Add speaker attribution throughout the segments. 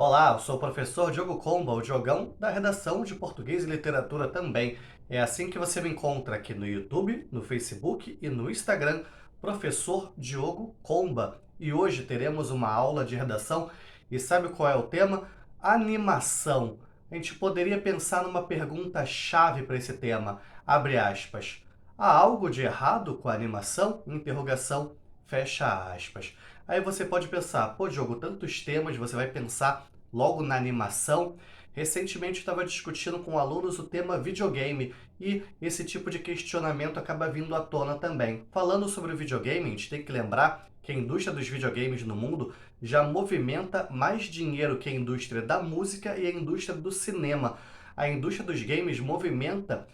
Speaker 1: Olá, eu sou o professor Diogo Comba, o Diogão, da redação de Português e Literatura também. É assim que você me encontra aqui no YouTube, no Facebook e no Instagram, professor Diogo Comba. E hoje teremos uma aula de redação e sabe qual é o tema? Animação. A gente poderia pensar numa pergunta-chave para esse tema. Abre aspas. Há algo de errado com a animação? Interrogação. Fecha aspas. Aí você pode pensar, pô, Diogo, tantos temas, você vai pensar logo na animação. Recentemente estava discutindo com alunos o tema videogame e esse tipo de questionamento acaba vindo à tona também. Falando sobre o videogame, a gente tem que lembrar que a indústria dos videogames no mundo já movimenta mais dinheiro que a indústria da música e a indústria do cinema. A indústria dos games movimenta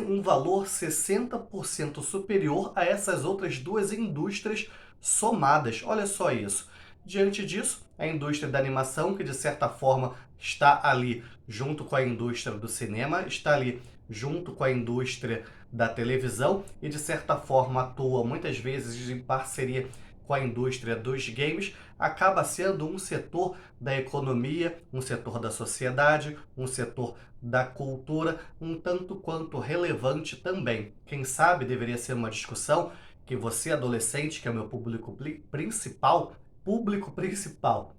Speaker 1: um valor 60% superior a essas outras duas indústrias somadas. Olha só isso. Diante disso, a indústria da animação, que de certa forma está ali junto com a indústria do cinema, está ali junto com a indústria da televisão e de certa forma atua muitas vezes em parceria com a indústria dos games, acaba sendo um setor da economia, um setor da sociedade, um setor da cultura, um tanto quanto relevante também. Quem sabe deveria ser uma discussão que você, adolescente, que é o meu público principal,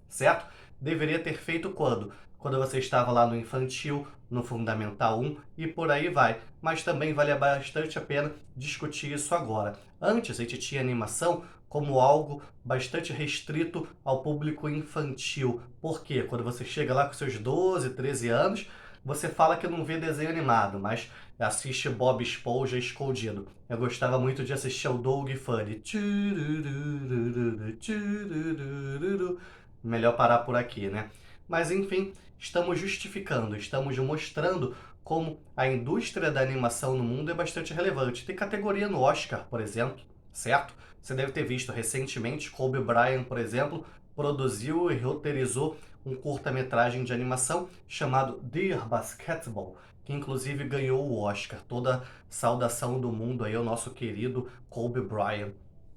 Speaker 1: certo? Deveria ter feito quando? Quando você estava lá no infantil, no Fundamental 1 e por aí vai. Mas também vale bastante a pena discutir isso agora. Antes a gente tinha animação como algo bastante restrito ao público infantil. Por quê? Quando você chega lá com seus 12, 13 anos, você fala que não vê desenho animado, mas assiste Bob Esponja escondido. Eu gostava muito de assistir ao Doug Funny. Melhor parar por aqui, né? Mas enfim, estamos justificando, estamos mostrando como a indústria da animação no mundo é bastante relevante. Tem categoria no Oscar, por exemplo, certo? Você deve ter visto recentemente, Kobe Bryant, por exemplo, produziu e roteirizou um curta-metragem de animação chamado Dear Basketball, que inclusive ganhou o Oscar. Toda saudação do mundo aí ao nosso querido Kobe Bryant,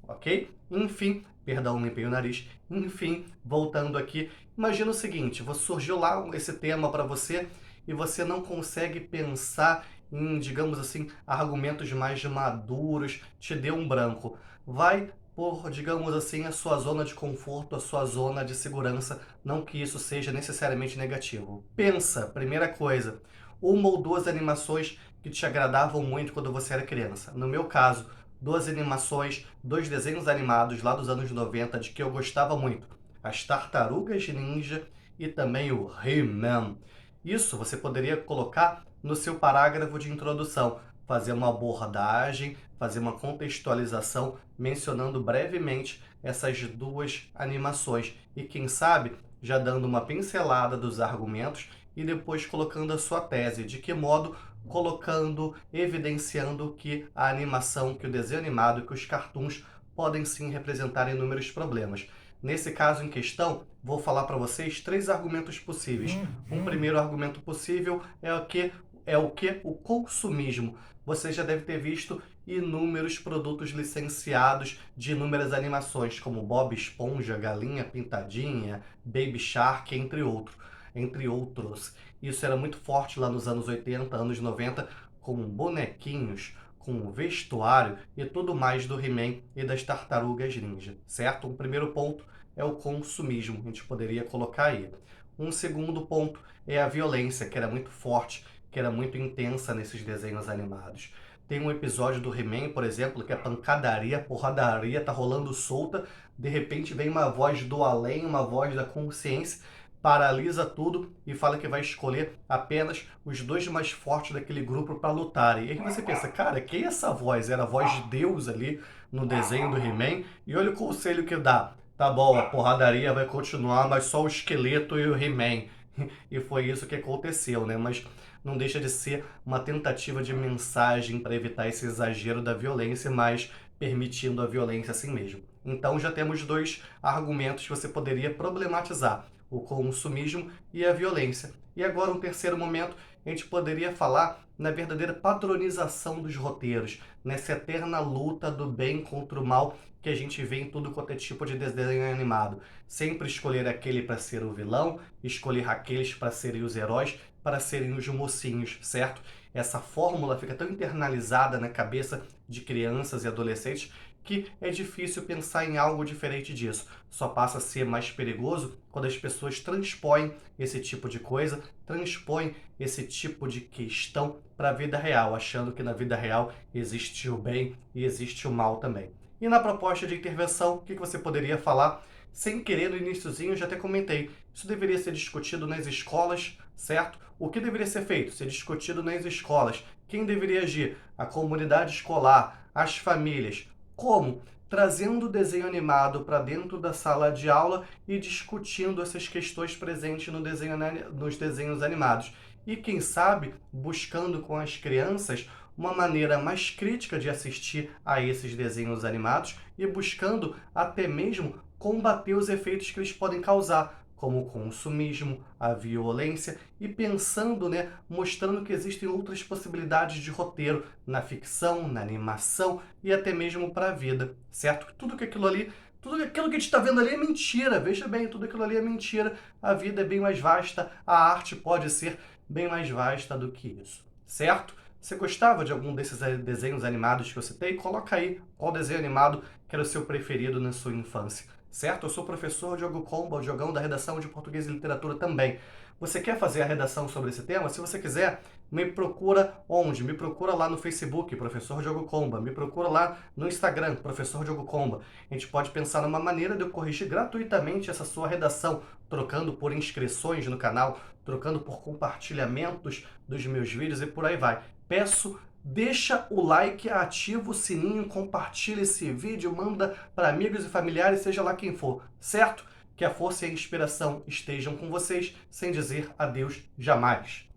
Speaker 1: ok? Enfim, perdão, limpei o nariz. Enfim, voltando aqui, imagina o seguinte, surgiu lá esse tema para você e você não consegue pensar em, digamos assim, argumentos mais maduros, te deu um branco. Vai por, digamos assim, a sua zona de conforto, a sua zona de segurança, não que isso seja necessariamente negativo. Pensa, primeira coisa, uma ou duas animações que te agradavam muito quando você era criança. No meu caso, duas animações, dois desenhos animados lá dos anos 90 de que eu gostava muito. As Tartarugas Ninja e também o He-Man. Isso você poderia colocar no seu parágrafo de introdução, fazer uma abordagem, fazer uma contextualização mencionando brevemente essas duas animações e quem sabe já dando uma pincelada dos argumentos e depois colocando a sua tese, de que modo colocando, evidenciando que a animação, que o desenho animado, que os cartoons podem sim representar inúmeros problemas. Nesse caso em questão, vou falar para vocês três argumentos possíveis. Um primeiro argumento possível é o que? O consumismo. Você já deve ter visto inúmeros produtos licenciados de inúmeras animações, como Bob Esponja, Galinha Pintadinha, Baby Shark, entre outros. Isso era muito forte lá nos anos 80, anos 90, com bonequinhos, com vestuário e tudo mais do He-Man e das Tartarugas Ninja, certo? Um primeiro ponto é o consumismo, a gente poderia colocar aí. Um segundo ponto é a violência, que era muito forte, que era muito intensa nesses desenhos animados. Tem um episódio do He-Man, por exemplo, que é pancadaria, porradaria, tá rolando solta, de repente vem uma voz do além, uma voz da consciência, paralisa tudo e fala que vai escolher apenas os dois mais fortes daquele grupo para lutarem. E aí você pensa, cara, que é essa voz? Era a voz de Deus ali no desenho do He-Man? E olha o conselho que dá. Tá bom, a porradaria vai continuar, mas só o esqueleto e o He-Man. E foi isso que aconteceu, né? Mas não deixa de ser uma tentativa de mensagem para evitar esse exagero da violência, mas permitindo a violência assim mesmo. Então já temos dois argumentos que você poderia problematizar. o consumismo e a violência. E agora, um terceiro momento, a gente poderia falar na verdadeira padronização dos roteiros, nessa eterna luta do bem contra o mal que a gente vê em tudo quanto é tipo de desenho animado. Sempre escolher aquele para ser o vilão, escolher aqueles para serem os heróis, para serem os mocinhos, certo? Essa fórmula fica tão internalizada na cabeça de crianças e adolescentes que é difícil pensar em algo diferente disso. Só passa a ser mais perigoso quando as pessoas transpõem esse tipo de coisa, transpõem esse tipo de questão para a vida real, achando que na vida real existe o bem e existe o mal também. E na proposta de intervenção, o que você poderia falar? Sem querer, no iniciozinho, eu já até comentei. Isso deveria ser discutido nas escolas, certo? O que deveria ser feito? Ser discutido nas escolas. Quem deveria agir? A comunidade escolar, as famílias. Como? Trazendo o desenho animado para dentro da sala de aula e discutindo essas questões presentes no nos desenhos animados. E quem sabe, buscando com as crianças uma maneira mais crítica de assistir a esses desenhos animados e buscando até mesmo combater os efeitos que eles podem causar, como o consumismo, a violência, e pensando, né, mostrando que existem outras possibilidades de roteiro na ficção, na animação e até mesmo para a vida, certo? Tudo aquilo que a gente está vendo ali é mentira, veja bem, tudo aquilo ali é mentira, a vida é bem mais vasta, a arte pode ser bem mais vasta do que isso, certo? Você gostava de algum desses desenhos animados que eu citei? Coloca aí qual desenho animado que era o seu preferido na sua infância, certo? Eu sou o professor Diogo Comba, o Diogão da redação de Português e Literatura também. Você quer fazer a redação sobre esse tema? Se você quiser, me procura onde? Me procura lá no Facebook, Professor Diogo Comba. Me procura lá no Instagram, Professor Diogo Comba. A gente pode pensar numa maneira de eu corrigir gratuitamente essa sua redação, trocando por inscrições no canal, trocando por compartilhamentos dos meus vídeos e por aí vai. Peço, deixa o like, ativa o sininho, compartilha esse vídeo, manda para amigos e familiares, seja lá quem for, certo? Que a força e a inspiração estejam com vocês, sem dizer adeus jamais.